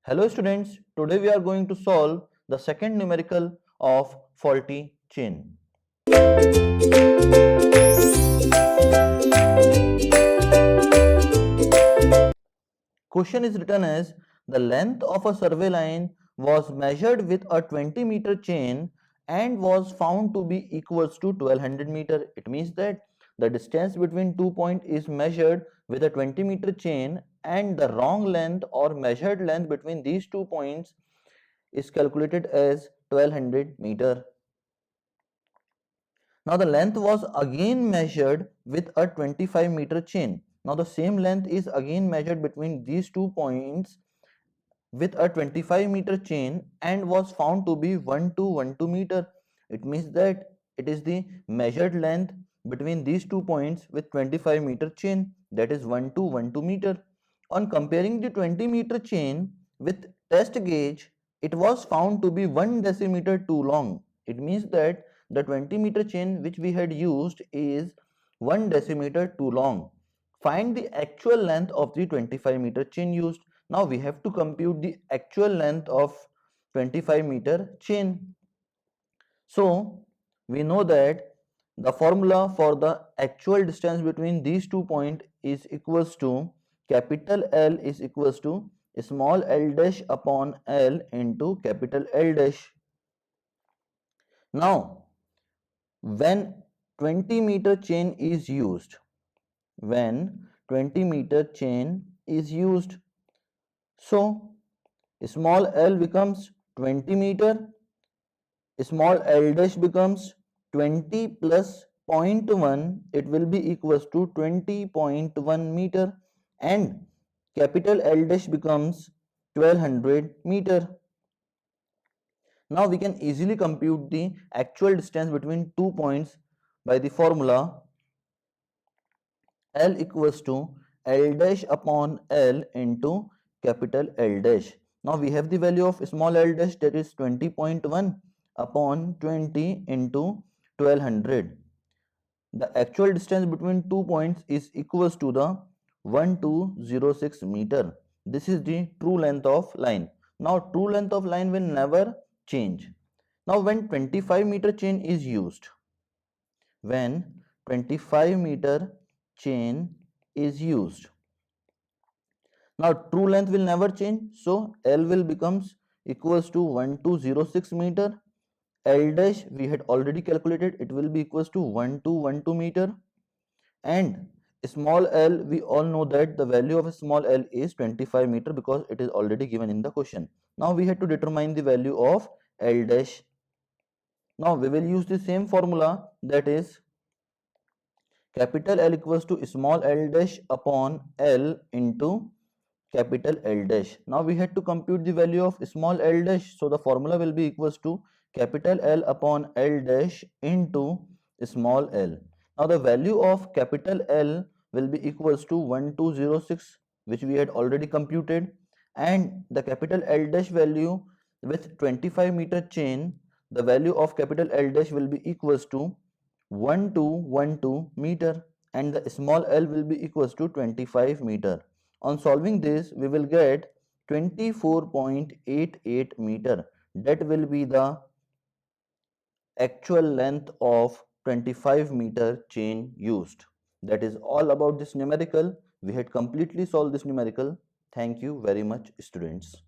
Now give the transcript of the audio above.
Hello students, today we are going to solve the second numerical of faulty chain. Question is written as the length of a survey line was measured with a 20-meter chain and was found to be equals to 1200 meter. It means that the distance between 2 points is measured with a 20-meter chain and the wrong length or measured length between these 2 points is calculated as 1200 meter. Now the length was again measured with a 25-meter chain. Now the same length is again measured between these 2 points with a 25-meter chain and was found to be 1212 meter. It means that it is the measured length between these 2 points with 25-meter chain, that is 1212 meter. On comparing the 20-meter chain with test gauge, it was found to be 1 decimeter too long. It means that the 20-meter chain which we had used is 1 decimeter too long. Find the actual length of the 25-meter chain used. Now we have to compute the actual length of 25-meter chain. So we know that the formula for the actual distance between these 2 points is equals to capital L is equals to small l dash upon L into capital L dash. Now when 20-meter chain is used, when 20-meter chain is used, so small l becomes 20 meter, small l dash becomes 20 plus 0.1, it will be equals to 20.1 meter, and capital L dash becomes 1200 meter. Now we can easily compute the actual distance between 2 points by the formula L equals to L dash upon L into capital L dash. Now we have the value of small l dash, that is 20.1 upon 20 into 1200. The actual distance between 2 points is equals to the 1206 meter. This is the true length of line. Now true length of line will never change. Now when 25-meter chain is used, when 25-meter chain is used, now true length will never change, so L will becomes equals to 1206 meter. L dash we had already calculated, it will be equals to 1212 meter, and small l we all know that the value of small l is 25 meter because it is already given in the question. Now we have to determine the value of L dash. Now we will use the same formula, that is capital L equals to small l dash upon L into capital L dash. Now we had to compute the value of small l dash, so the formula will be equals to capital L upon L dash into small l. Now the value of capital L will be equals to 1206, which we had already computed, and the capital L dash value with 25-meter chain, the value of capital L dash will be equals to 1212 meter, and the small l will be equals to 25 meter. On solving this, we will get 24.88 meter. That will be the actual length of 25-meter chain used. That is all about this numerical. We had completely solved this numerical. Thank you very much, students.